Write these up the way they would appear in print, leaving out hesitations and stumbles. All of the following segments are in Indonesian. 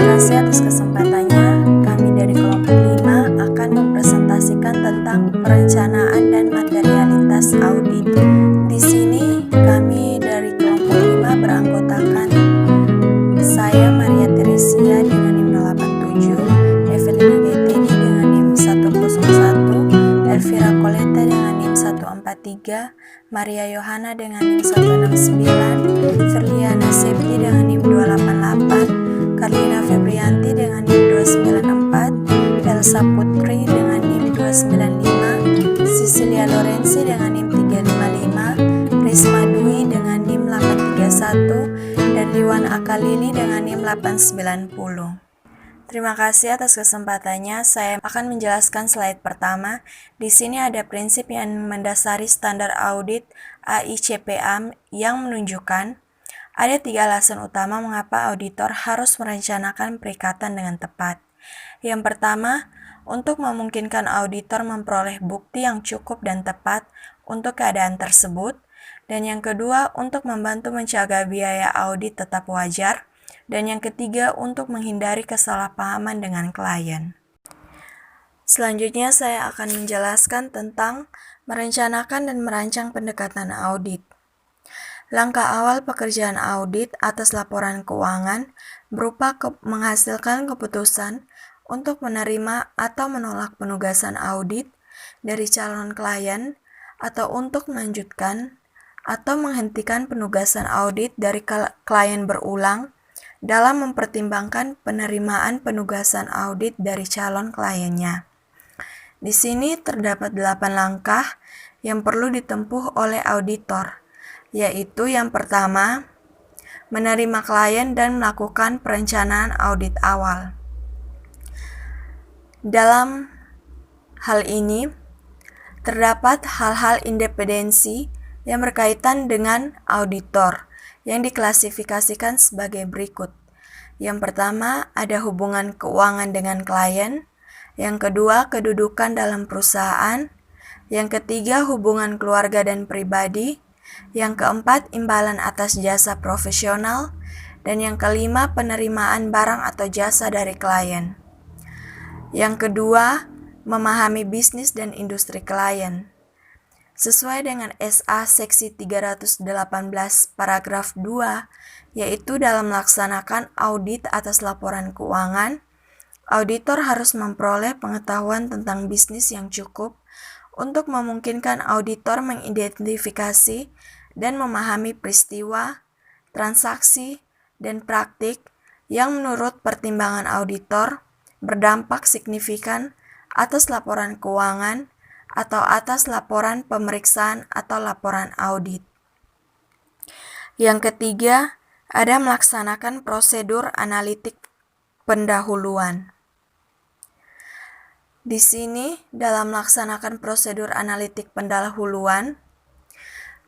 kasih atas kesempatannya. Kami dari kelompok 5 akan mempresentasikan tentang perencanaan dan materialitas audit. Di sini kami dari kelompok 5 beranggotakan saya Maria Teresia dengan NIM 087, Evelina Getini dengan NIM 101, Elvira Coleta dengan NIM 143, Maria Yohana dengan NIM 169, Ferliana Septi dengan NIM 288, Karlina Febrianti dengan NIM 294, Elsa Putri dengan NIM 295, Cecilia Lorenzi dengan NIM 355, Risma Dwi dengan NIM 831, dan Liwan Akalili dengan NIM 890. Terima kasih atas kesempatannya. Saya akan menjelaskan slide pertama. Di sini ada prinsip yang mendasari standar audit AICPA yang menunjukkan ada 3 alasan utama mengapa auditor harus merencanakan perikatan dengan tepat. Yang pertama, untuk memungkinkan auditor memperoleh bukti yang cukup dan tepat untuk keadaan tersebut. Dan yang kedua, untuk membantu menjaga biaya audit tetap wajar. Dan yang ketiga, untuk menghindari kesalahpahaman dengan klien. Selanjutnya, saya akan menjelaskan tentang merencanakan dan merancang pendekatan audit. Langkah awal pekerjaan audit atas laporan keuangan berupa menghasilkan keputusan untuk menerima atau menolak penugasan audit dari calon klien atau untuk melanjutkan atau menghentikan penugasan audit dari klien berulang dalam mempertimbangkan penerimaan penugasan audit dari calon kliennya. Di sini terdapat 8 langkah yang perlu ditempuh oleh auditor, yaitu yang pertama, menerima klien dan melakukan perencanaan audit awal. Dalam hal ini, terdapat hal-hal independensi yang berkaitan dengan auditor yang diklasifikasikan sebagai berikut. Yang pertama, ada hubungan keuangan dengan klien. Yang kedua, kedudukan dalam perusahaan. Yang ketiga, hubungan keluarga dan pribadi. Yang keempat, imbalan atas jasa profesional. Dan yang kelima, penerimaan barang atau jasa dari klien. Yang kedua, memahami bisnis dan industri klien. Sesuai dengan SA Seksi 318 paragraf 2, yaitu dalam melaksanakan audit atas laporan keuangan, auditor harus memperoleh pengetahuan tentang bisnis yang cukup untuk memungkinkan auditor mengidentifikasi dan memahami peristiwa, transaksi, dan praktik yang menurut pertimbangan auditor berdampak signifikan atas laporan keuangan atau atas laporan pemeriksaan atau laporan audit. Yang ketiga, ada melaksanakan prosedur analitik pendahuluan. Di sini, dalam melaksanakan prosedur analitik pendahuluan,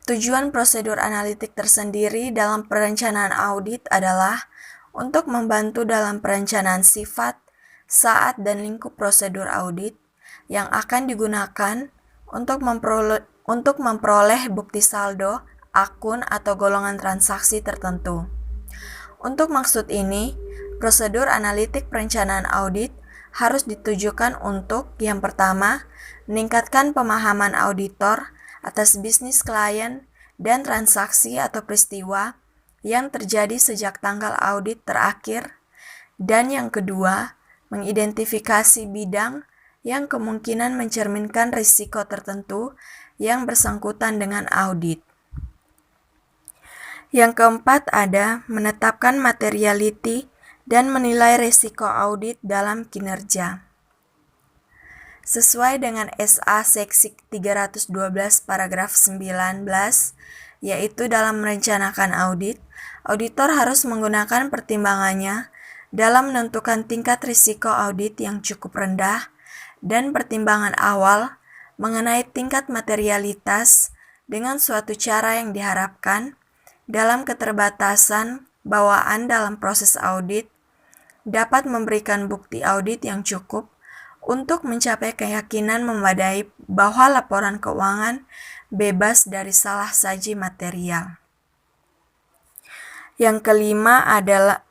tujuan prosedur analitik tersendiri dalam perencanaan audit adalah untuk membantu dalam perencanaan sifat, saat, dan lingkup prosedur audit yang akan digunakan untuk memperoleh bukti saldo, akun, atau golongan transaksi tertentu. Untuk maksud ini, prosedur analitik perencanaan audit harus ditujukan untuk, yang pertama, meningkatkan pemahaman auditor atas bisnis klien dan transaksi atau peristiwa yang terjadi sejak tanggal audit terakhir, dan yang kedua, mengidentifikasi bidang yang kemungkinan mencerminkan risiko tertentu yang bersangkutan dengan audit. Yang keempat ada menetapkan materiality dan menilai risiko audit dalam kinerja. Sesuai dengan SA Seksi 312 paragraf 19, yaitu dalam merencanakan audit, auditor harus menggunakan pertimbangannya dalam menentukan tingkat risiko audit yang cukup rendah dan pertimbangan awal mengenai tingkat materialitas dengan suatu cara yang diharapkan dalam keterbatasan bawaan dalam proses audit dapat memberikan bukti audit yang cukup untuk mencapai keyakinan memadai bahwa laporan keuangan bebas dari salah saji material. Yang kelima adalah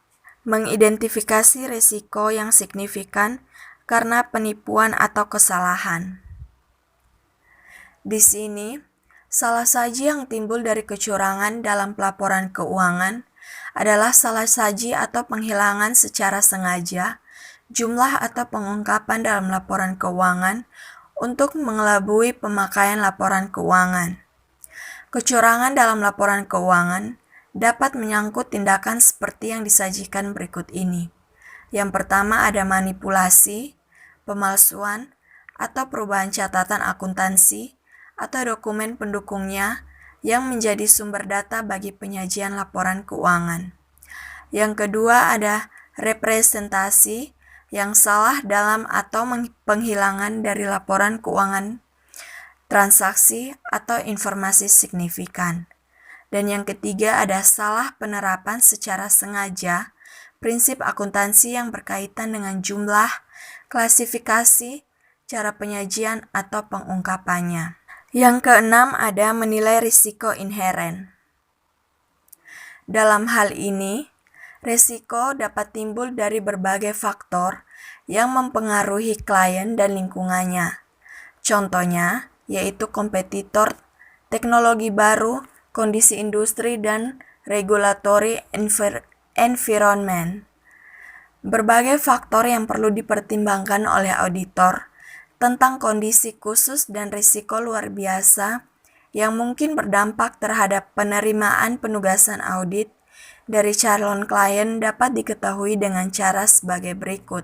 mengidentifikasi risiko yang signifikan karena penipuan atau kesalahan. Di sini, salah saji yang timbul dari kecurangan dalam pelaporan keuangan adalah salah saji atau penghilangan secara sengaja jumlah atau pengungkapan dalam laporan keuangan untuk mengelabui pemakaian laporan keuangan. Kecurangan dalam laporan keuangan dapat menyangkut tindakan seperti yang disajikan berikut ini. Yang pertama ada manipulasi, pemalsuan, atau perubahan catatan akuntansi atau dokumen pendukungnya yang menjadi sumber data bagi penyajian laporan keuangan. Yang kedua ada representasi yang salah dalam atau penghilangan dari laporan keuangan, transaksi, atau informasi signifikan. Dan yang ketiga ada salah penerapan secara sengaja prinsip akuntansi yang berkaitan dengan jumlah, klasifikasi, cara penyajian, atau pengungkapannya. Yang keenam ada menilai risiko inheren. Dalam hal ini, risiko dapat timbul dari berbagai faktor yang mempengaruhi klien dan lingkungannya. Contohnya, yaitu kompetitor, teknologi baru, kondisi industri, dan regulatory environment. Berbagai faktor yang perlu dipertimbangkan oleh auditor tentang kondisi khusus dan risiko luar biasa yang mungkin berdampak terhadap penerimaan penugasan audit dari calon klien dapat diketahui dengan cara sebagai berikut.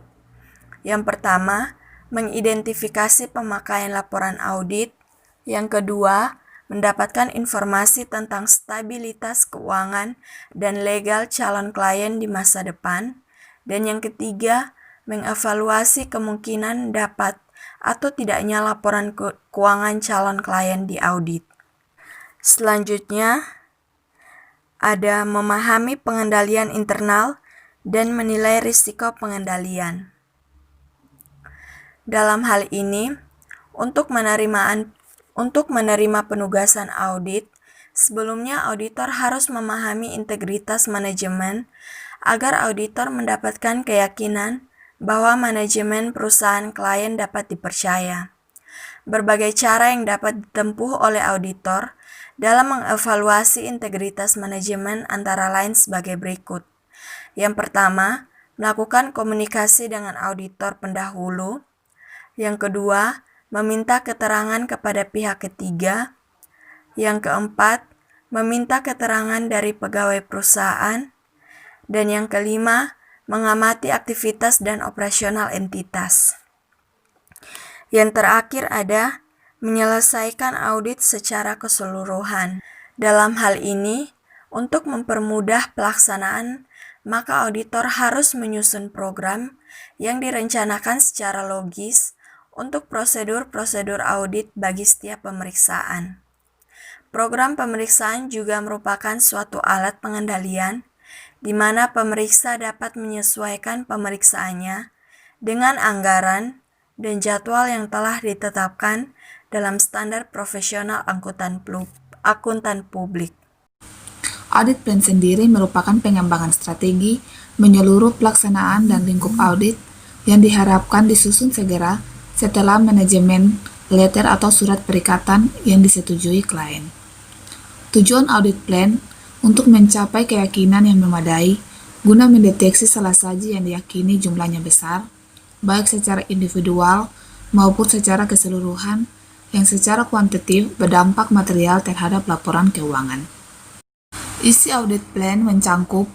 Yang pertama, mengidentifikasi pemakaian laporan audit. Yang kedua, mendapatkan informasi tentang stabilitas keuangan dan legal calon klien di masa depan. Dan yang ketiga, mengevaluasi kemungkinan dapat atau tidaknya laporan keuangan calon klien di audit. Selanjutnya, ada memahami pengendalian internal dan menilai risiko pengendalian. Dalam hal ini, untuk menerima penugasan audit, sebelumnya auditor harus memahami integritas manajemen agar auditor mendapatkan keyakinan bahwa manajemen perusahaan klien dapat dipercaya. Berbagai cara yang dapat ditempuh oleh auditor dalam mengevaluasi integritas manajemen antara lain sebagai berikut. Yang pertama, melakukan komunikasi dengan auditor pendahulu. Yang kedua, meminta keterangan kepada pihak ketiga. Yang keempat, meminta keterangan dari pegawai perusahaan. Dan yang kelima, mengamati aktivitas dan operasional entitas. Yang terakhir ada menyelesaikan audit secara keseluruhan. Dalam hal ini, untuk mempermudah pelaksanaan, maka auditor harus menyusun program yang direncanakan secara logis untuk prosedur-prosedur audit bagi setiap pemeriksaan. Program pemeriksaan juga merupakan suatu alat pengendalian di mana pemeriksa dapat menyesuaikan pemeriksaannya dengan anggaran dan jadwal yang telah ditetapkan dalam standar profesional akuntan publik. Audit plan sendiri merupakan pengembangan strategi menyeluruh pelaksanaan dan lingkup audit yang diharapkan disusun segera setelah manajemen letter atau surat perikatan yang disetujui klien. Tujuan audit plan untuk mencapai keyakinan yang memadai guna mendeteksi salah saji yang diyakini jumlahnya besar, baik secara individual maupun secara keseluruhan yang secara kuantitatif berdampak material terhadap laporan keuangan. Isi audit plan mencangkup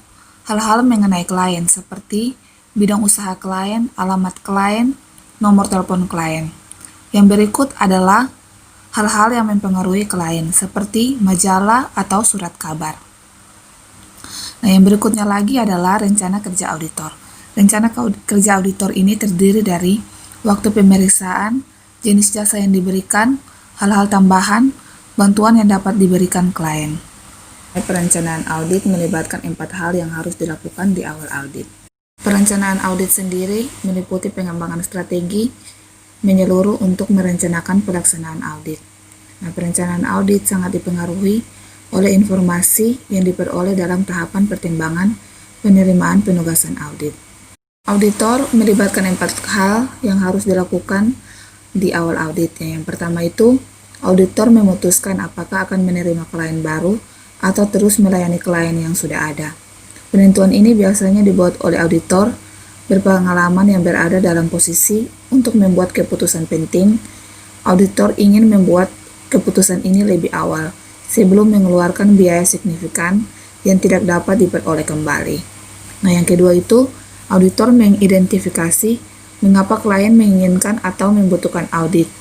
hal-hal mengenai klien seperti bidang usaha klien, alamat klien, nomor telepon klien. Yang berikut adalah hal-hal yang mempengaruhi klien seperti majalah atau surat kabar. Nah, yang berikutnya lagi adalah rencana kerja auditor. Rencana kerja auditor ini terdiri dari waktu pemeriksaan, jenis jasa yang diberikan, hal-hal tambahan, bantuan yang dapat diberikan klien. Perencanaan audit melibatkan 4 hal yang harus dilakukan di awal audit. Perencanaan audit sendiri meliputi pengembangan strategi menyeluruh untuk merencanakan pelaksanaan audit. Nah, perencanaan audit sangat dipengaruhi oleh informasi yang diperoleh dalam tahapan pertimbangan penerimaan penugasan audit. Auditor melibatkan 4 hal yang harus dilakukan di awal audit. Yang pertama itu, auditor memutuskan apakah akan menerima klien baru atau terus melayani klien yang sudah ada. Penentuan ini biasanya dibuat oleh auditor berpengalaman yang berada dalam posisi untuk membuat keputusan penting. Auditor ingin membuat keputusan ini lebih awal, sebelum mengeluarkan biaya signifikan yang tidak dapat diperoleh kembali. Nah, yang kedua itu, auditor mengidentifikasi mengapa klien menginginkan atau membutuhkan audit.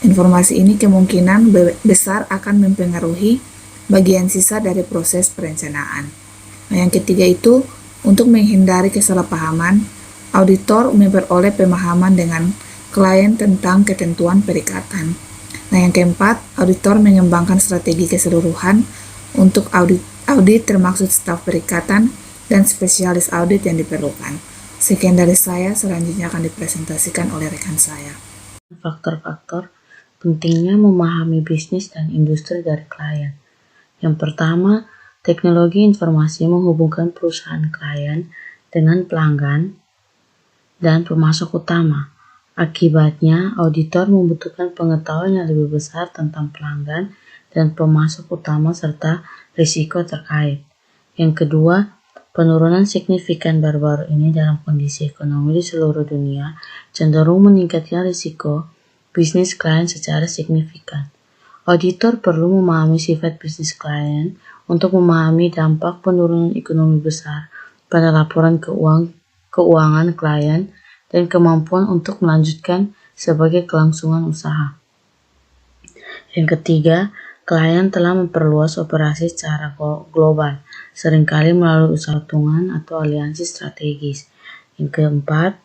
Informasi ini kemungkinan besar akan mempengaruhi bagian sisa dari proses perencanaan. Nah, yang ketiga itu, untuk menghindari kesalahpahaman, auditor memperoleh pemahaman dengan klien tentang ketentuan perikatan. Nah, yang keempat, auditor mengembangkan strategi keseluruhan untuk audit termasuk staf perikatan dan spesialis audit yang diperlukan. Sekian dari saya, selanjutnya akan dipresentasikan oleh rekan saya. Faktor-faktor pentingnya memahami bisnis dan industri dari klien. Yang pertama, teknologi informasi menghubungkan perusahaan klien dengan pelanggan dan pemasok utama. Akibatnya, auditor membutuhkan pengetahuan yang lebih besar tentang pelanggan dan pemasok utama serta risiko terkait. Yang kedua, penurunan signifikan baru-baru ini dalam kondisi ekonomi di seluruh dunia cenderung meningkatkan risiko bisnis klien secara signifikan. Auditor perlu memahami sifat bisnis klien untuk memahami dampak penurunan ekonomi besar pada laporan keuangan klien dan kemampuan untuk melanjutkan sebagai kelangsungan usaha. Yang ketiga, klien telah memperluas operasi secara global, seringkali melalui usaha patungan atau aliansi strategis. Yang keempat,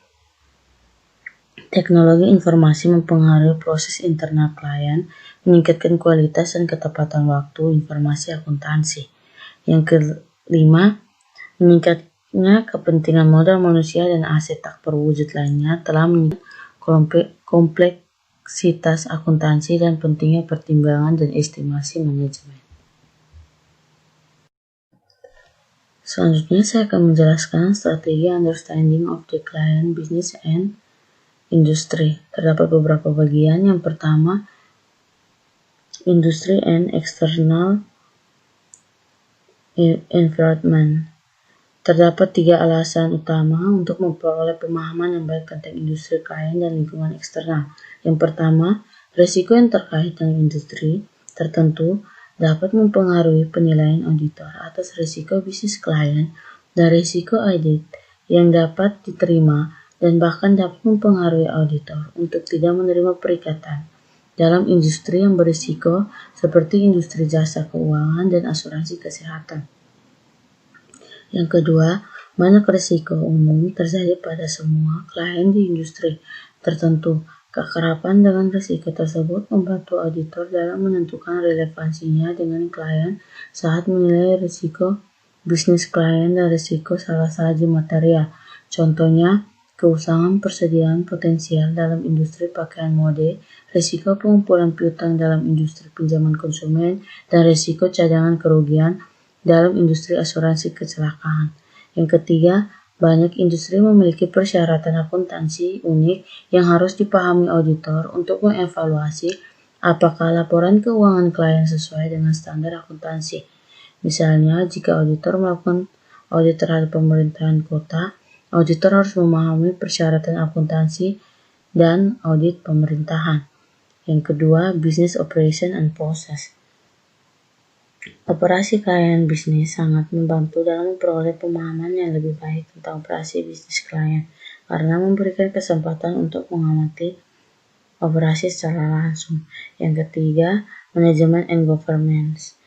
teknologi informasi mempengaruhi proses internal klien, meningkatkan kualitas dan ketepatan waktu informasi akuntansi. Yang kelima, meningkatnya kepentingan modal manusia dan aset tak berwujud lainnya telah meningkatkan kompleksitas akuntansi dan pentingnya pertimbangan dan estimasi manajemen. Selanjutnya saya akan menjelaskan strategi understanding of the client, business, and industry. Terdapat beberapa bagian. Yang pertama, industry and external environment. Terdapat 3 alasan utama untuk memperoleh pemahaman yang baik tentang industri klien dan lingkungan eksternal. Yang pertama, risiko yang terkait dengan industri tertentu dapat mempengaruhi penilaian auditor atas risiko bisnis klien dan risiko audit yang dapat diterima dan bahkan dapat mempengaruhi auditor untuk tidak menerima perikatan dalam industri yang berisiko seperti industri jasa keuangan dan asuransi kesehatan. Yang kedua, banyak risiko umum terjadi pada semua klien di industri tertentu. Kekerapan dengan risiko tersebut membantu auditor dalam menentukan relevansinya dengan klien saat menilai risiko bisnis klien dan risiko salah saji material. Contohnya, keusangan persediaan potensial dalam industri pakaian mode, risiko pengumpulan piutang dalam industri pinjaman konsumen, dan risiko cadangan kerugian dalam industri asuransi kecelakaan. Yang ketiga, banyak industri memiliki persyaratan akuntansi unik yang harus dipahami auditor untuk mengevaluasi apakah laporan keuangan klien sesuai dengan standar akuntansi. Misalnya, jika auditor melakukan audit terhadap pemerintahan kota, auditor harus memahami persyaratan akuntansi dan audit pemerintahan. Yang kedua, business operation and process. Operasi klien bisnis sangat membantu dalam memperoleh pemahaman yang lebih baik tentang operasi bisnis klien karena memberikan kesempatan untuk mengamati operasi secara langsung. Yang ketiga, manajemen and governance.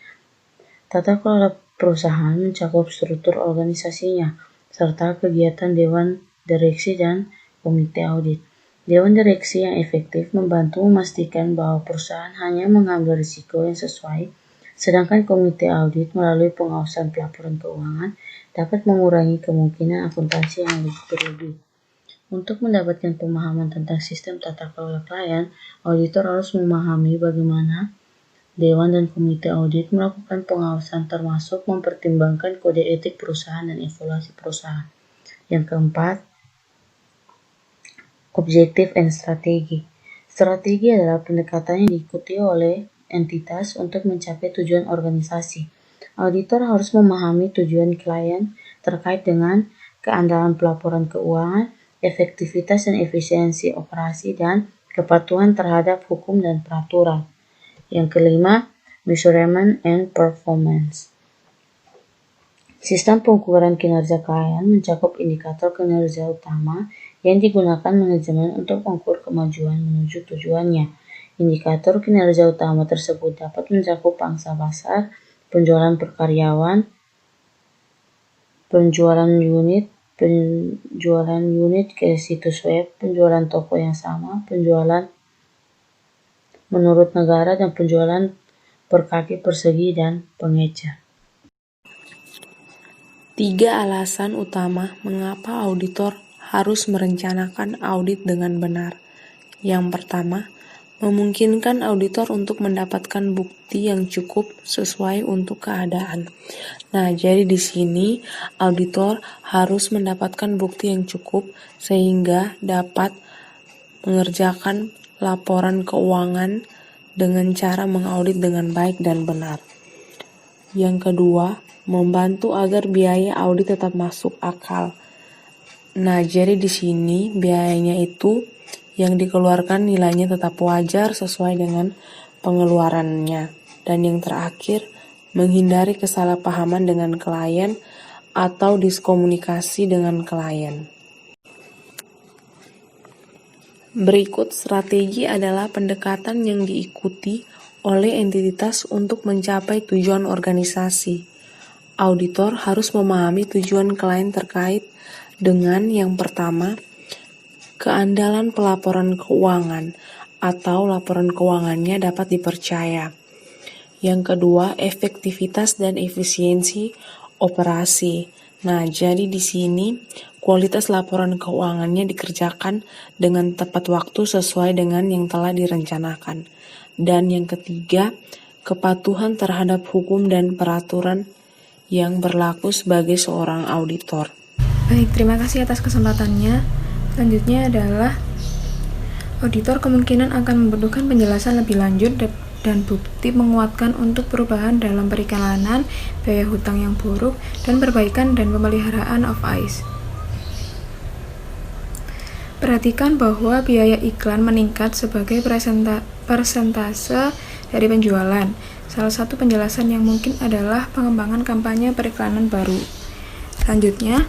Tata kelola perusahaan mencakup struktur organisasinya serta kegiatan dewan direksi dan komite audit. Dewan direksi yang efektif membantu memastikan bahwa perusahaan hanya mengambil risiko yang sesuai, sedangkan komite audit melalui pengawasan pelaporan keuangan dapat mengurangi kemungkinan akuntansi yang berlebih. Untuk mendapatkan pemahaman tentang sistem tata kelola klien, auditor harus memahami bagaimana Dewan dan Komite Audit melakukan pengawasan termasuk mempertimbangkan kode etik perusahaan dan evaluasi perusahaan. Yang keempat, objektif dan strategi. Strategi adalah pendekatan yang diikuti oleh entitas untuk mencapai tujuan organisasi. Auditor harus memahami tujuan klien terkait dengan keandalan pelaporan keuangan, efektivitas dan efisiensi operasi, dan kepatuhan terhadap hukum dan peraturan. Yang kelima, measurement and performance. Sistem pengukuran kinerja klien mencakup indikator kinerja utama yang digunakan manajemen untuk mengukur kemajuan menuju tujuannya. Indikator kinerja utama tersebut dapat mencakup pangsa pasar, penjualan per karyawan, penjualan unit ke situs web, penjualan toko yang sama, penjualan menurut negara, dan penjualan per kaki persegi dan pengecer. 3 alasan utama mengapa auditor harus merencanakan audit dengan benar. Yang pertama, memungkinkan auditor untuk mendapatkan bukti yang cukup sesuai untuk keadaan. Nah, jadi di sini auditor harus mendapatkan bukti yang cukup sehingga dapat mengerjakan laporan keuangan dengan cara mengaudit dengan baik dan benar. Yang kedua, membantu agar biaya audit tetap masuk akal. Nah, jadi di sini biayanya itu yang dikeluarkan nilainya tetap wajar sesuai dengan pengeluarannya. Dan yang terakhir, menghindari kesalahpahaman dengan klien atau diskomunikasi dengan klien. Berikut strategi adalah pendekatan yang diikuti oleh entitas untuk mencapai tujuan organisasi. Auditor harus memahami tujuan klien terkait dengan yang pertama, keandalan pelaporan keuangan atau laporan keuangannya dapat dipercaya. Yang kedua, efektivitas dan efisiensi operasi. Nah, jadi di sini kualitas laporan keuangannya dikerjakan dengan tepat waktu sesuai dengan yang telah direncanakan. Dan yang ketiga, kepatuhan terhadap hukum dan peraturan yang berlaku sebagai seorang auditor. Baik, terima kasih atas kesempatannya. Selanjutnya adalah auditor kemungkinan akan membutuhkan penjelasan lebih lanjut dan bukti menguatkan untuk perubahan dalam periklanan, biaya hutang yang buruk, dan perbaikan dan pemeliharaan of ICE. Perhatikan bahwa biaya iklan meningkat sebagai persentase dari penjualan. Salah satu penjelasan yang mungkin adalah pengembangan kampanye periklanan baru. Selanjutnya,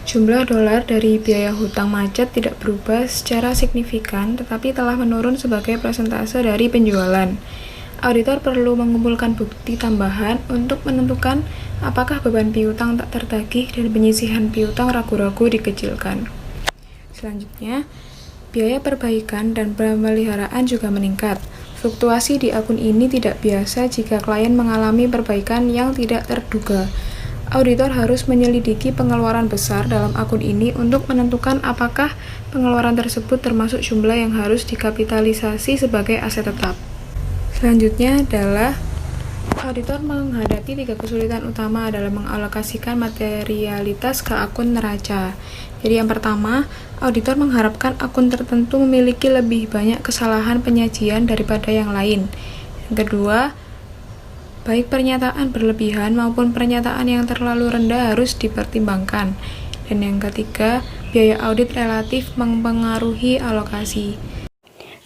jumlah dolar dari biaya hutang macet tidak berubah secara signifikan, tetapi telah menurun sebagai persentase dari penjualan. Auditor perlu mengumpulkan bukti tambahan untuk menentukan apakah beban piutang tak tertagih dan penyisihan piutang ragu-ragu dikecilkan. Selanjutnya, biaya perbaikan dan pemeliharaan juga meningkat. Fluktuasi di akun ini tidak biasa jika klien mengalami perbaikan yang tidak terduga. Auditor harus menyelidiki pengeluaran besar dalam akun ini untuk menentukan apakah pengeluaran tersebut termasuk jumlah yang harus dikapitalisasi sebagai aset tetap. Selanjutnya adalah auditor menghadapi 3 kesulitan utama dalam mengalokasikan materialitas ke akun neraca. Jadi yang pertama, auditor mengharapkan akun tertentu memiliki lebih banyak kesalahan penyajian daripada yang lain. Yang kedua, baik pernyataan berlebihan maupun pernyataan yang terlalu rendah harus dipertimbangkan. Dan yang ketiga, biaya audit relatif mempengaruhi alokasi.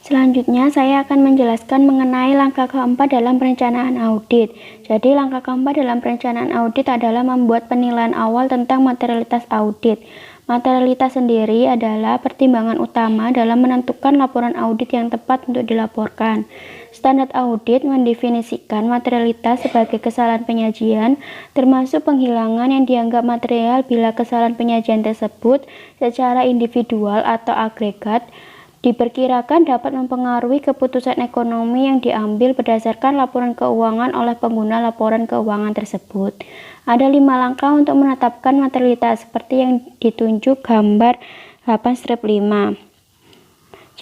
Selanjutnya, saya akan menjelaskan mengenai langkah keempat dalam perencanaan audit. Jadi, langkah keempat dalam perencanaan audit adalah membuat penilaian awal tentang materialitas audit. Materialitas sendiri adalah pertimbangan utama dalam menentukan laporan audit yang tepat untuk dilaporkan. Standar audit mendefinisikan materialitas sebagai kesalahan penyajian, termasuk penghilangan yang dianggap material bila kesalahan penyajian tersebut secara individual atau agregat diperkirakan dapat mempengaruhi keputusan ekonomi yang diambil berdasarkan laporan keuangan oleh pengguna laporan keuangan tersebut. Ada 5 langkah untuk menetapkan materialitas seperti yang ditunjuk gambar 8/5.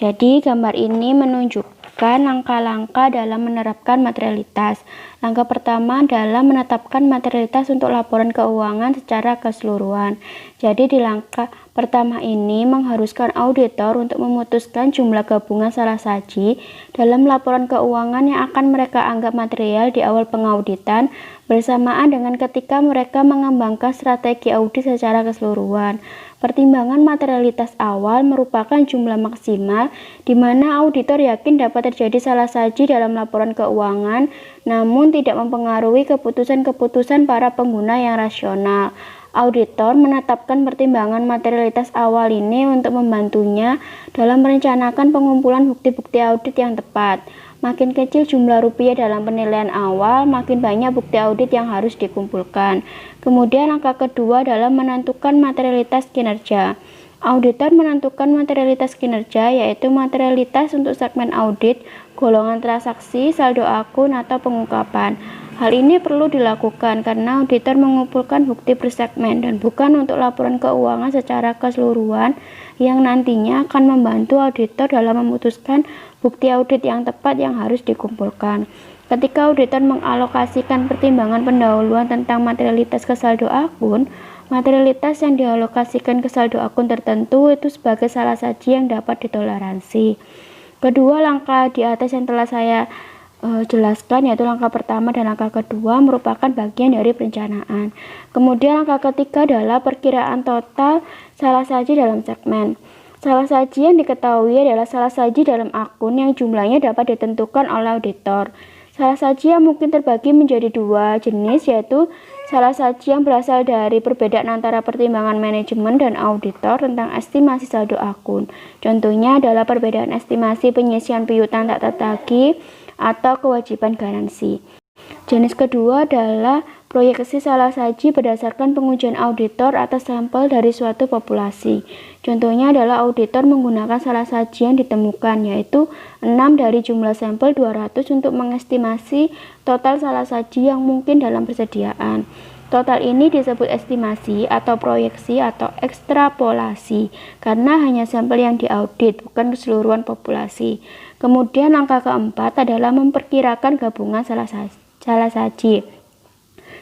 Jadi gambar ini menunjukkan menjelaskan langkah-langkah dalam menerapkan materialitas. Langkah pertama adalah menetapkan materialitas untuk laporan keuangan secara keseluruhan. Jadi di langkah pertama ini mengharuskan auditor untuk memutuskan jumlah gabungan salah saji dalam laporan keuangan yang akan mereka anggap material di awal pengauditan bersamaan dengan ketika mereka mengembangkan strategi audit secara keseluruhan. Pertimbangan materialitas awal merupakan jumlah maksimal di mana auditor yakin dapat terjadi salah saji dalam laporan keuangan, namun tidak mempengaruhi keputusan-keputusan para pengguna yang rasional. Auditor menetapkan pertimbangan materialitas awal ini untuk membantunya dalam merencanakan pengumpulan bukti-bukti audit yang tepat. Makin kecil jumlah rupiah dalam penilaian awal, makin banyak bukti audit yang harus dikumpulkan. Kemudian langkah kedua adalah menentukan materialitas kinerja. Auditor menentukan materialitas kinerja, yaitu materialitas untuk segmen audit, golongan transaksi, saldo akun, atau pengungkapan. Hal ini perlu dilakukan karena auditor mengumpulkan bukti per segmen dan bukan untuk laporan keuangan secara keseluruhan yang nantinya akan membantu auditor dalam memutuskan bukti audit yang tepat yang harus dikumpulkan. Ketika auditor mengalokasikan pertimbangan pendahuluan tentang materialitas ke saldo akun, materialitas yang dialokasikan ke saldo akun tertentu itu sebagai salah saji yang dapat ditoleransi. Kedua langkah di atas yang telah saya jelaskan, yaitu langkah pertama dan langkah kedua merupakan bagian dari perencanaan. Kemudian langkah ketiga adalah perkiraan total salah saji dalam segmen. Salah saji yang diketahui adalah salah saji dalam akun yang jumlahnya dapat ditentukan oleh auditor. Salah saji yang mungkin terbagi menjadi dua jenis, yaitu salah saji yang berasal dari perbedaan antara pertimbangan manajemen dan auditor tentang estimasi saldo akun. Contohnya adalah perbedaan estimasi penyisian piutang tak tertagih atau kewajiban garansi. Jenis kedua adalah proyeksi salah saji berdasarkan pengujian auditor atas sampel dari suatu populasi. Contohnya adalah auditor menggunakan salah saji yang ditemukan, yaitu 6 dari jumlah sampel 200 untuk mengestimasi total salah saji yang mungkin dalam persediaan. Total ini disebut estimasi atau proyeksi atau ekstrapolasi karena hanya sampel yang diaudit, bukan keseluruhan populasi. Kemudian langkah keempat adalah memperkirakan gabungan salah saji.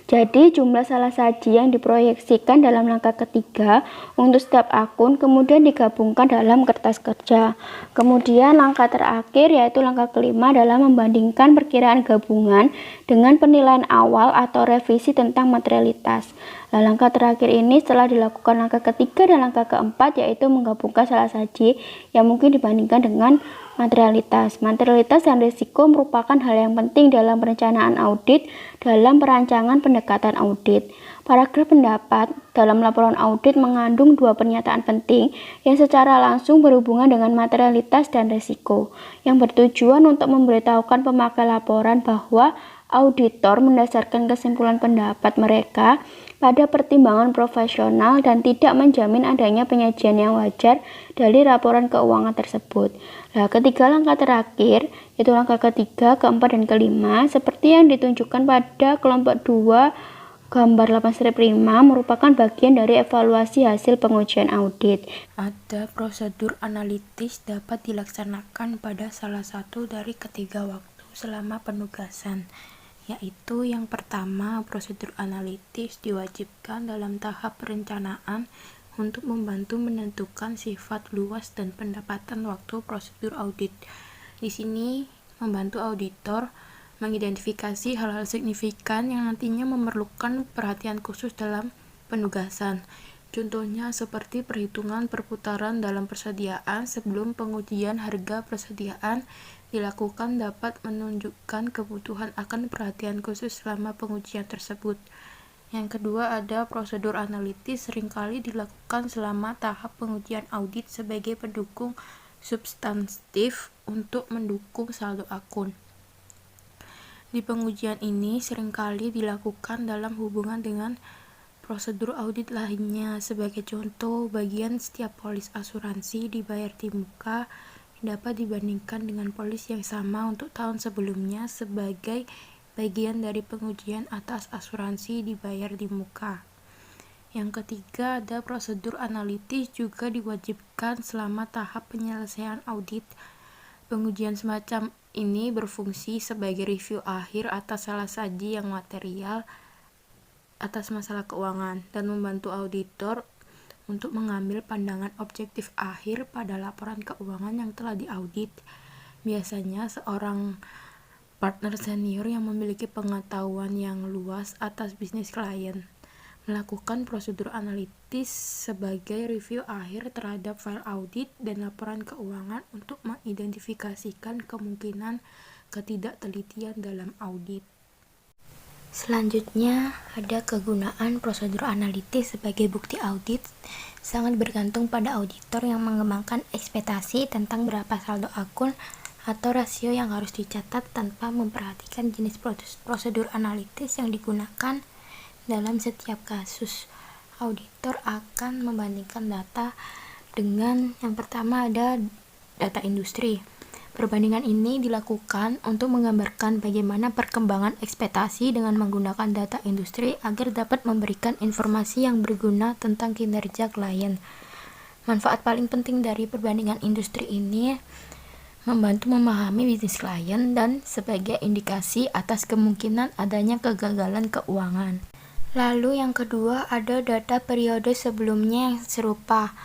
Jadi jumlah salah saji yang diproyeksikan dalam langkah ketiga untuk setiap akun kemudian digabungkan dalam kertas kerja. Kemudian langkah terakhir yaitu langkah kelima adalah membandingkan perkiraan gabungan dengan penilaian awal atau revisi tentang materialitas. Nah, langkah terakhir ini setelah dilakukan langkah ketiga dan langkah keempat yaitu menggabungkan salah saji yang mungkin dibandingkan dengan materialitas. Materialitas dan risiko merupakan hal yang penting dalam perencanaan audit dalam perancangan pendekatan audit. Paragraf pendapat dalam laporan audit mengandung dua pernyataan penting yang secara langsung berhubungan dengan materialitas dan risiko, yang bertujuan untuk memberitahukan pemakai laporan bahwa auditor mendasarkan kesimpulan pendapat mereka pada pertimbangan profesional dan tidak menjamin adanya penyajian yang wajar dari laporan keuangan tersebut. Nah, ketiga langkah terakhir, yaitu langkah ketiga, keempat, dan kelima, seperti yang ditunjukkan pada kelompok 2 gambar 8-5 merupakan bagian dari evaluasi hasil pengujian audit. Ada prosedur analitis dapat dilaksanakan pada salah satu dari ketiga waktu selama penugasan, yaitu yang pertama, prosedur analitis diwajibkan dalam tahap perencanaan untuk membantu menentukan sifat luas dan pendapatan waktu prosedur audit. Di sini membantu auditor mengidentifikasi hal-hal signifikan yang nantinya memerlukan perhatian khusus dalam penugasan. Contohnya seperti perhitungan perputaran dalam persediaan sebelum pengujian harga persediaan dilakukan dapat menunjukkan kebutuhan akan perhatian khusus selama pengujian tersebut. Yang kedua, ada prosedur analitis seringkali dilakukan selama tahap pengujian audit sebagai pendukung substantif untuk mendukung saldo akun. Di pengujian ini seringkali dilakukan dalam hubungan dengan prosedur audit lainnya. Sebagai contoh, bagian setiap polis asuransi dibayar di muka dapat dibandingkan dengan polis yang sama untuk tahun sebelumnya sebagai bagian dari pengujian atas asuransi dibayar di muka. Yang ketiga, ada prosedur analitis juga diwajibkan selama tahap penyelesaian audit. Pengujian semacam ini berfungsi sebagai review akhir atas salah saji yang material atas masalah keuangan dan membantu auditor untuk mengambil pandangan objektif akhir pada laporan keuangan yang telah diaudit. Biasanya seorang partner senior yang memiliki pengetahuan yang luas atas bisnis klien melakukan prosedur analitis sebagai review akhir terhadap file audit dan laporan keuangan untuk mengidentifikasikan kemungkinan ketidaktelitian dalam audit. Selanjutnya, ada kegunaan prosedur analitis sebagai bukti audit sangat bergantung pada auditor yang mengembangkan ekspektasi tentang berapa saldo akun atau rasio yang harus dicatat tanpa memperhatikan jenis prosedur analitis yang digunakan dalam setiap kasus. Auditor akan membandingkan data dengan yang pertama ada data industri. Perbandingan ini dilakukan untuk menggambarkan bagaimana perkembangan ekspektasi dengan menggunakan data industri agar dapat memberikan informasi yang berguna tentang kinerja klien. Manfaat paling penting dari perbandingan industri ini membantu memahami bisnis klien dan sebagai indikasi atas kemungkinan adanya kegagalan keuangan. Lalu yang kedua ada data periode sebelumnya yang serupa.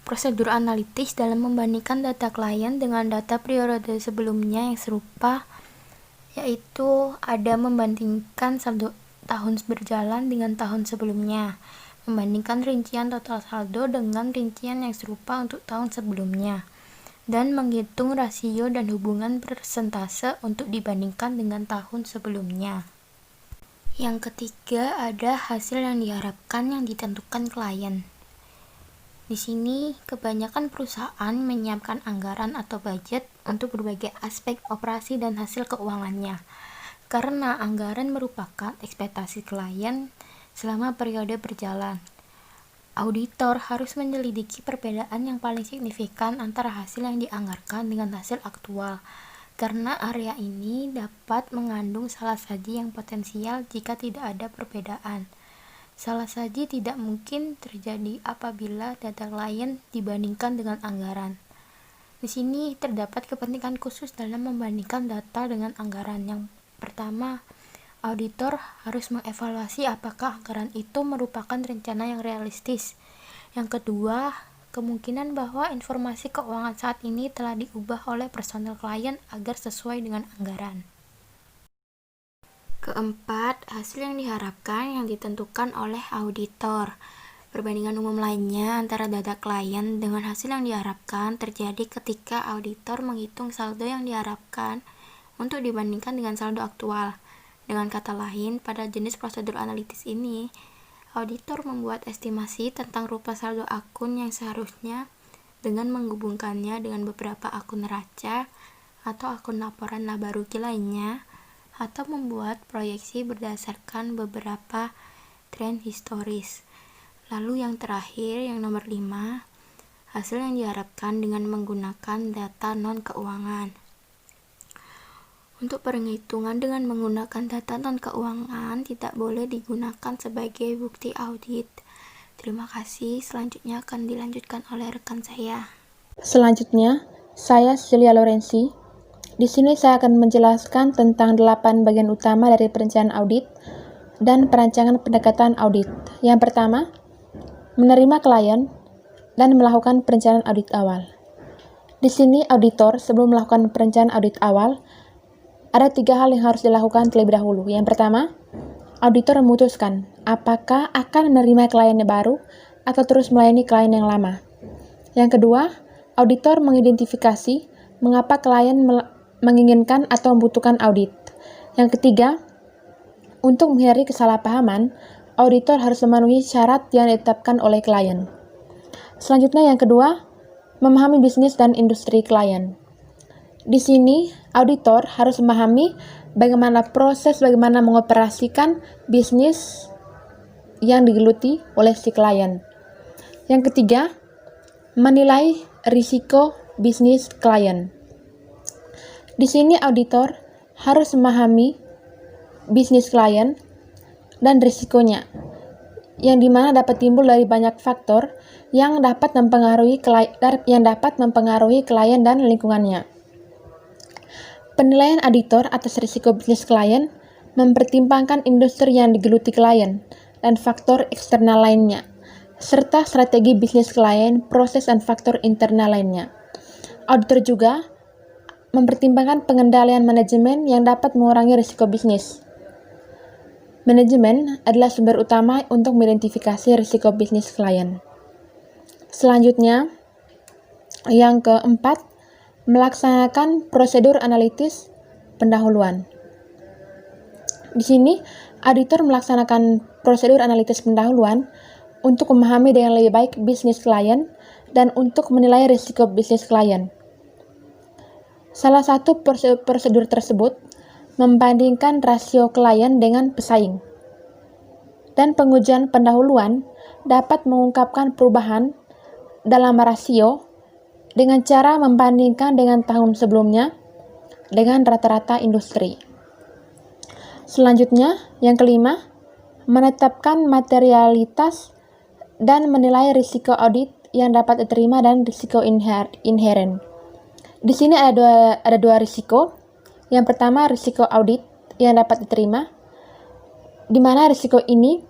Prosedur analitis dalam membandingkan data klien dengan data periode sebelumnya yang serupa, yaitu ada membandingkan saldo tahun berjalan dengan tahun sebelumnya, membandingkan rincian total saldo dengan rincian yang serupa untuk tahun sebelumnya, dan menghitung rasio dan hubungan persentase untuk dibandingkan dengan tahun sebelumnya. Yang ketiga ada hasil yang diharapkan yang ditentukan klien. Di sini kebanyakan perusahaan menyiapkan anggaran atau budget untuk berbagai aspek operasi dan hasil keuangannya. Karena anggaran merupakan ekspektasi klien selama periode berjalan. Auditor harus menyelidiki perbedaan yang paling signifikan antara hasil yang dianggarkan dengan hasil aktual. Karena area ini dapat mengandung salah saji yang potensial jika tidak ada perbedaan. Salah saji tidak mungkin terjadi apabila data klien dibandingkan dengan anggaran. Di sini terdapat kepentingan khusus dalam membandingkan data dengan anggaran. Yang pertama, auditor harus mengevaluasi apakah anggaran itu merupakan rencana yang realistis. Yang kedua, kemungkinan bahwa informasi keuangan saat ini telah diubah oleh personel klien agar sesuai dengan anggaran. Keempat, hasil yang diharapkan yang ditentukan oleh auditor. Perbandingan umum lainnya antara data klien dengan hasil yang diharapkan terjadi ketika auditor menghitung saldo yang diharapkan untuk dibandingkan dengan saldo aktual. Dengan kata lain, pada jenis prosedur analitis ini, auditor membuat estimasi tentang rupa saldo akun yang seharusnya dengan menghubungkannya dengan beberapa akun neraca atau akun laporan laba rugi lainnya, atau membuat proyeksi berdasarkan beberapa tren historis. Lalu yang terakhir, yang nomor 5, hasil yang diharapkan dengan menggunakan data non-keuangan. Untuk perhitungan dengan menggunakan data non-keuangan tidak boleh digunakan sebagai bukti audit. Terima kasih, selanjutnya akan dilanjutkan oleh rekan saya. Selanjutnya, saya Celia Lorenzi. Di sini saya akan menjelaskan tentang 8 bagian utama dari perencanaan audit dan perancangan pendekatan audit. Yang pertama, menerima klien dan melakukan perencanaan audit awal. Di sini auditor sebelum melakukan perencanaan audit awal, ada 3 hal yang harus dilakukan terlebih dahulu. Yang pertama, auditor memutuskan apakah akan menerima klien yang baru atau terus melayani klien yang lama. Yang kedua, auditor mengidentifikasi mengapa klien menginginkan atau membutuhkan audit. Yang ketiga, untuk menghindari kesalahpahaman, auditor harus memenuhi syarat yang ditetapkan oleh klien. Selanjutnya yang kedua, memahami bisnis dan industri klien. Di sini, auditor harus memahami bagaimana mengoperasikan bisnis yang digeluti oleh si klien. Yang ketiga, menilai risiko bisnis klien. Di sini, auditor harus memahami bisnis klien dan risikonya, yang dimana dapat timbul dari banyak faktor yang dapat mempengaruhi klien dan lingkungannya. Penilaian auditor atas risiko bisnis klien mempertimbangkan industri yang digeluti klien dan faktor eksternal lainnya, serta strategi bisnis klien, proses dan faktor internal lainnya. Auditor juga mempertimbangkan pengendalian manajemen yang dapat mengurangi risiko bisnis. Manajemen adalah sumber utama untuk mengidentifikasi risiko bisnis klien. Selanjutnya, yang keempat, melaksanakan prosedur analitis pendahuluan. Di sini, auditor melaksanakan prosedur analitis pendahuluan untuk memahami dengan lebih baik bisnis klien dan untuk menilai risiko bisnis klien. Salah satu prosedur tersebut membandingkan rasio klien dengan pesaing. Dan pengujian pendahuluan dapat mengungkapkan perubahan dalam rasio dengan cara membandingkan dengan tahun sebelumnya dengan rata-rata industri. Selanjutnya, yang kelima, menetapkan materialitas dan menilai risiko audit yang dapat diterima dan risiko inheren. Di sini ada dua risiko. Yang pertama, risiko audit yang dapat diterima, di mana risiko ini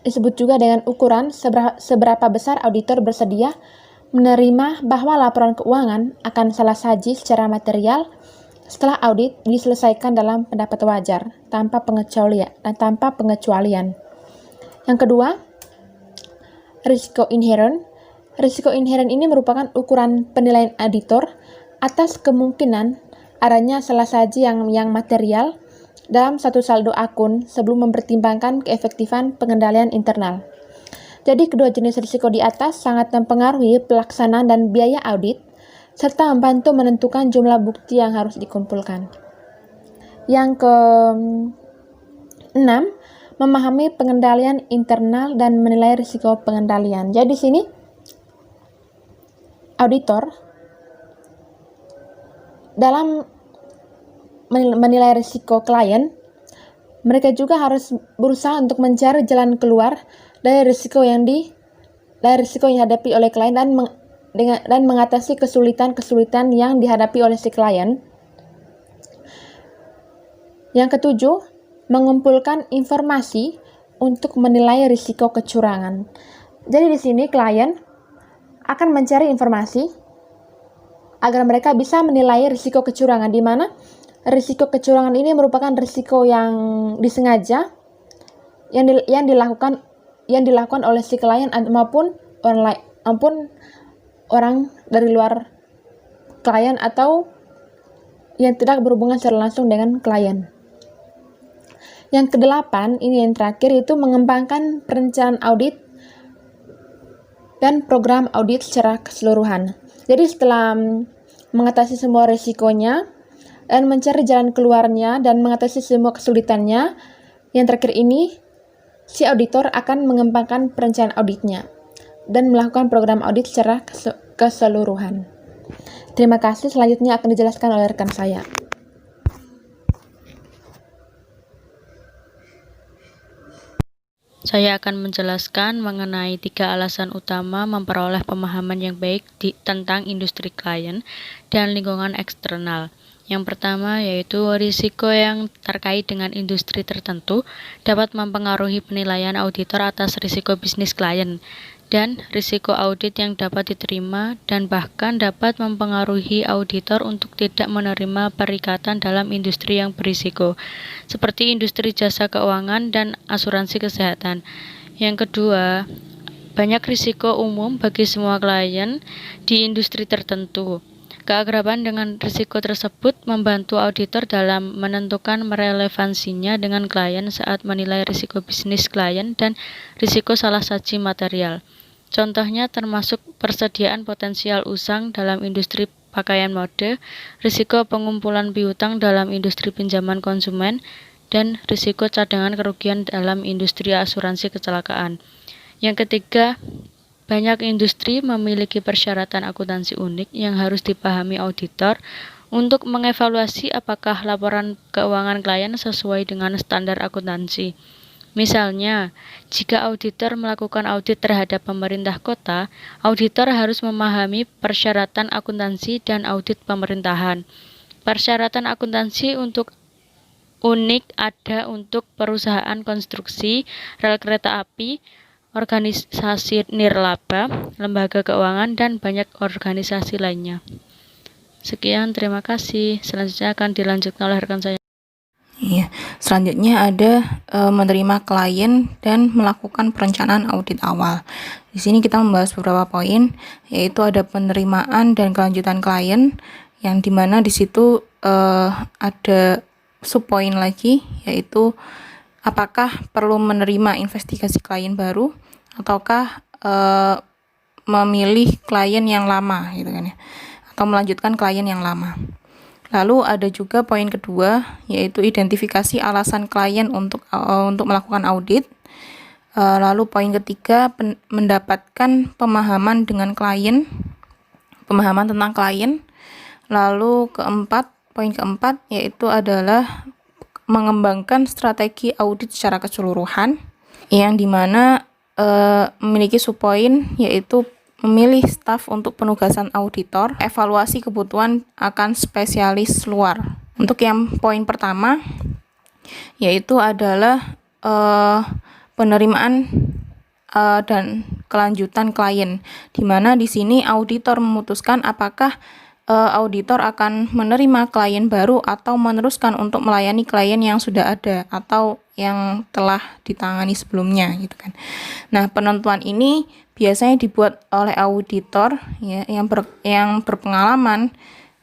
disebut juga dengan ukuran seberapa besar auditor bersedia menerima bahwa laporan keuangan akan salah saji secara material setelah audit diselesaikan dalam pendapat wajar tanpa pengecualian. Yang kedua, risiko inheren. Risiko inheren ini merupakan ukuran penilaian auditor atas kemungkinan adanya salah saji yang material dalam satu saldo akun sebelum mempertimbangkan keefektifan pengendalian internal. Jadi kedua jenis risiko di atas sangat mempengaruhi pelaksanaan dan biaya audit, serta membantu menentukan jumlah bukti yang harus dikumpulkan. Yang ke-6, memahami pengendalian internal dan menilai risiko pengendalian. Jadi di sini auditor dalam menilai risiko klien, mereka juga harus berusaha untuk mencari jalan keluar dari risiko yang dihadapi oleh klien dan mengatasi kesulitan-kesulitan yang dihadapi oleh si klien. Yang ketujuh, mengumpulkan informasi untuk menilai risiko kecurangan. Jadi di sini klien akan mencari informasi agar mereka bisa menilai risiko kecurangan, di mana risiko kecurangan ini merupakan risiko yang disengaja yang dilakukan oleh si klien maupun orang dari luar klien atau yang tidak berhubungan secara langsung dengan klien. Yang kedelapan, ini yang terakhir, itu mengembangkan perencanaan audit dan program audit secara keseluruhan. Jadi setelah mengatasi semua risikonya dan mencari jalan keluarnya dan mengatasi semua kesulitannya, yang terakhir ini, si auditor akan mengembangkan perencanaan auditnya dan melakukan program audit secara keseluruhan. Terima kasih, selanjutnya akan dijelaskan oleh rekan saya. Saya akan menjelaskan mengenai 3 alasan utama memperoleh pemahaman yang baik tentang industri klien dan lingkungan eksternal. Yang pertama yaitu risiko yang terkait dengan industri tertentu dapat mempengaruhi penilaian auditor atas risiko bisnis klien, dan risiko audit yang dapat diterima dan bahkan dapat mempengaruhi auditor untuk tidak menerima perikatan dalam industri yang berisiko, seperti industri jasa keuangan dan asuransi kesehatan. Yang kedua, banyak risiko umum bagi semua klien di industri tertentu. Keakraban dengan risiko tersebut membantu auditor dalam menentukan relevansinya dengan klien saat menilai risiko bisnis klien dan risiko salah saji material. Contohnya termasuk persediaan potensial usang dalam industri pakaian mode, risiko pengumpulan piutang dalam industri pinjaman konsumen, dan risiko cadangan kerugian dalam industri asuransi kecelakaan. Yang ketiga, banyak industri memiliki persyaratan akuntansi unik yang harus dipahami auditor untuk mengevaluasi apakah laporan keuangan klien sesuai dengan standar akuntansi. Misalnya, jika auditor melakukan audit terhadap pemerintah kota, auditor harus memahami persyaratan akuntansi dan audit pemerintahan. Persyaratan akuntansi untuk unik ada untuk perusahaan konstruksi, rel kereta api, organisasi nirlaba, lembaga keuangan, dan banyak organisasi lainnya. Sekian, terima kasih. Selanjutnya akan dilanjutkan oleh rekan saya. Iya, selanjutnya ada menerima klien dan melakukan perencanaan audit awal. Di sini kita membahas beberapa poin, yaitu ada penerimaan dan kelanjutan klien, yang dimana di situ ada subpoin lagi, yaitu apakah perlu menerima investigasi klien baru ataukah memilih klien yang lama, gitu kan ya, atau melanjutkan klien yang lama. Lalu ada juga poin kedua, yaitu identifikasi alasan klien untuk melakukan audit. Lalu poin ketiga, mendapatkan pemahaman dengan klien, pemahaman tentang klien. Lalu poin keempat, yaitu adalah mengembangkan strategi audit secara keseluruhan, yang dimana memiliki subpoin, yaitu memilih staf untuk penugasan auditor, evaluasi kebutuhan akan spesialis luar. Untuk yang poin pertama, yaitu adalah penerimaan dan kelanjutan klien, di mana di sini auditor memutuskan apakah auditor akan menerima klien baru atau meneruskan untuk melayani klien yang sudah ada atau yang telah ditangani sebelumnya, gitu kan. Nah, penentuan ini biasanya dibuat oleh auditor ya yang berpengalaman,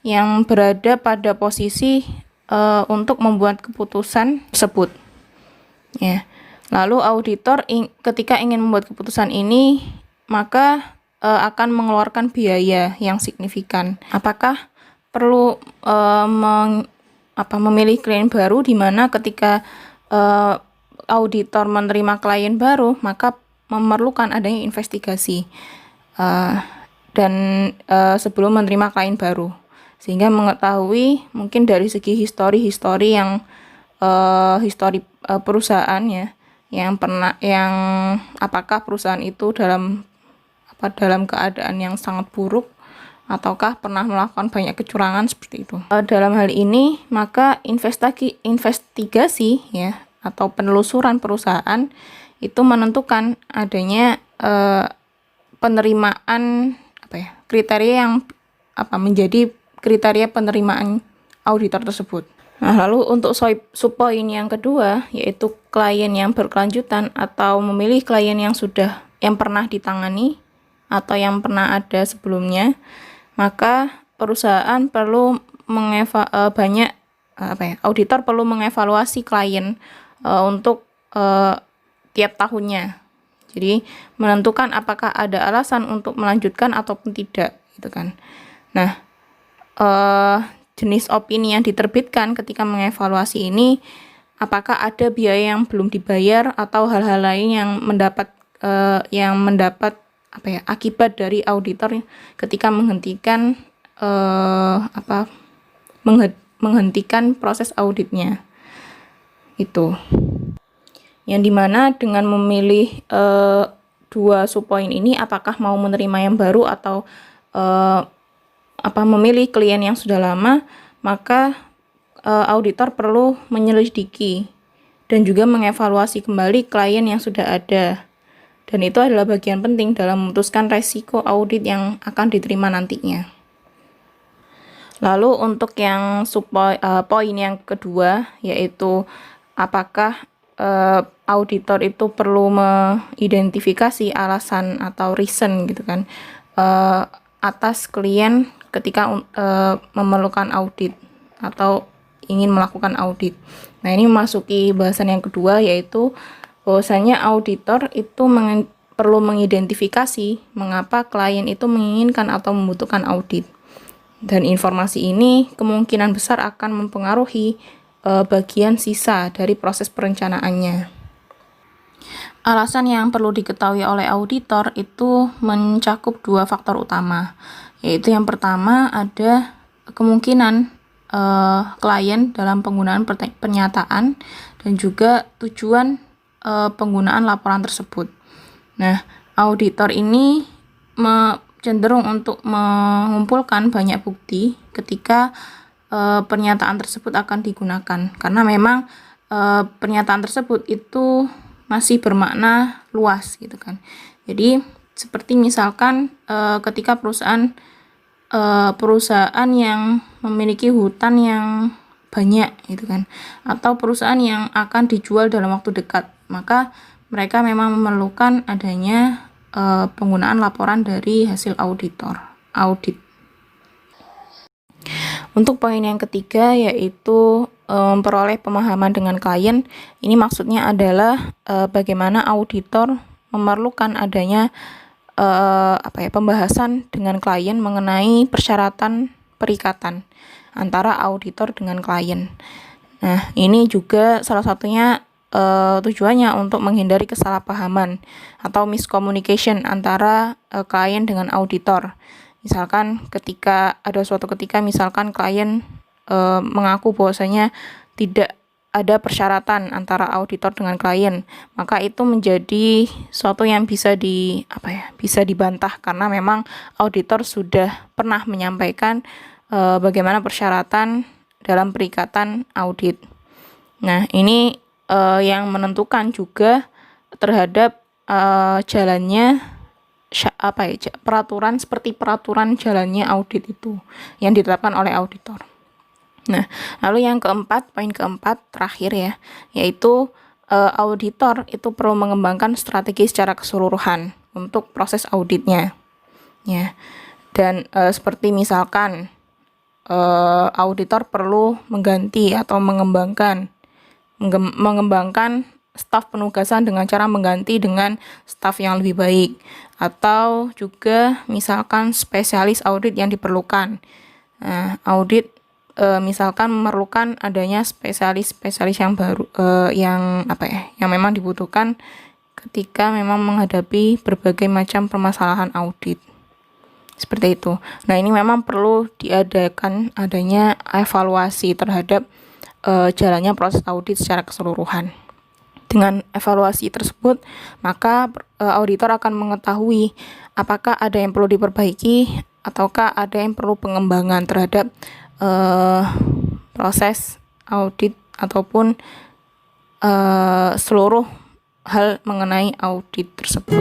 yang berada pada posisi untuk membuat keputusan tersebut. Ya. Lalu auditor ketika ingin membuat keputusan ini, maka akan mengeluarkan biaya yang signifikan. Apakah perlu memilih klien baru, di mana ketika auditor menerima klien baru, maka memerlukan adanya investigasi dan sebelum menerima klien baru, sehingga mengetahui mungkin dari segi histori yang histori perusahaan ya, yang apakah perusahaan itu dalam keadaan yang sangat buruk ataukah pernah melakukan banyak kecurangan seperti itu. Dalam hal ini maka investigasi ya atau penelusuran perusahaan itu menentukan adanya penerimaan kriteria yang menjadi kriteria penerimaan auditor tersebut. Nah, lalu untuk subpoin yang kedua, yaitu klien yang berkelanjutan atau memilih klien yang pernah ditangani atau yang pernah ada sebelumnya, maka perusahaan perlu auditor perlu mengevaluasi klien untuk tiap tahunnya. Jadi menentukan apakah ada alasan untuk melanjutkan ataupun tidak, gitu kan. Nah, jenis opini yang diterbitkan ketika mengevaluasi ini, apakah ada biaya yang belum dibayar atau hal-hal lain yang mendapat akibat dari auditor ketika menghentikan menghentikan proses auditnya. Itu. Yang dimana dengan memilih dua subpoin ini, apakah mau menerima yang baru atau memilih klien yang sudah lama, maka auditor perlu menyelidiki dan juga mengevaluasi kembali klien yang sudah ada. Dan itu adalah bagian penting dalam memutuskan resiko audit yang akan diterima nantinya. Lalu untuk yang poin yang kedua, yaitu apakah auditor itu perlu mengidentifikasi alasan atau reason, gitu kan, atas klien ketika memerlukan audit atau ingin melakukan audit. Nah, ini memasuki bahasan yang kedua, yaitu bahwasanya auditor itu perlu mengidentifikasi mengapa klien itu menginginkan atau membutuhkan audit. Dan informasi ini kemungkinan besar akan mempengaruhi bagian sisa dari proses perencanaannya. Alasan yang perlu diketahui oleh auditor itu mencakup dua faktor utama, yaitu yang pertama ada kemungkinan klien dalam penggunaan pernyataan dan juga tujuan penggunaan laporan tersebut. Nah, auditor ini cenderung untuk mengumpulkan banyak bukti ketika pernyataan tersebut akan digunakan, karena memang pernyataan tersebut itu masih bermakna luas gitu kan. Jadi seperti misalkan ketika perusahaan yang memiliki hutan yang banyak gitu kan, atau perusahaan yang akan dijual dalam waktu dekat, maka mereka memang memerlukan adanya penggunaan laporan dari hasil audit. Untuk poin yang ketiga yaitu memperoleh pemahaman dengan klien. Ini maksudnya adalah bagaimana auditor memerlukan adanya pembahasan dengan klien mengenai persyaratan perikatan antara auditor dengan klien. Nah, ini juga salah satunya tujuannya untuk menghindari kesalahpahaman atau miscommunication antara klien dengan auditor. Misalkan suatu ketika misalkan klien mengaku bahwasanya tidak ada persyaratan antara auditor dengan klien, maka itu menjadi suatu yang bisa dibantah, karena memang auditor sudah pernah menyampaikan bagaimana persyaratan dalam perikatan audit. Nah, ini yang menentukan juga terhadap jalannya peraturan jalannya audit itu yang ditetapkan oleh auditor. Nah, lalu yang poin keempat terakhir ya, yaitu auditor itu perlu mengembangkan strategi secara keseluruhan untuk proses auditnya. Ya. Dan seperti misalkan auditor perlu mengganti atau mengembangkan staf penugasan dengan cara mengganti dengan staf yang lebih baik, atau juga misalkan spesialis audit yang diperlukan. Nah, audit misalkan memerlukan adanya spesialis yang baru yang memang dibutuhkan ketika memang menghadapi berbagai macam permasalahan audit. Seperti itu. Nah, ini memang perlu diadakan adanya evaluasi terhadap jalannya proses audit secara keseluruhan. Dengan evaluasi tersebut, maka auditor akan mengetahui apakah ada yang perlu diperbaiki ataukah ada yang perlu pengembangan terhadap proses audit ataupun seluruh hal mengenai audit tersebut.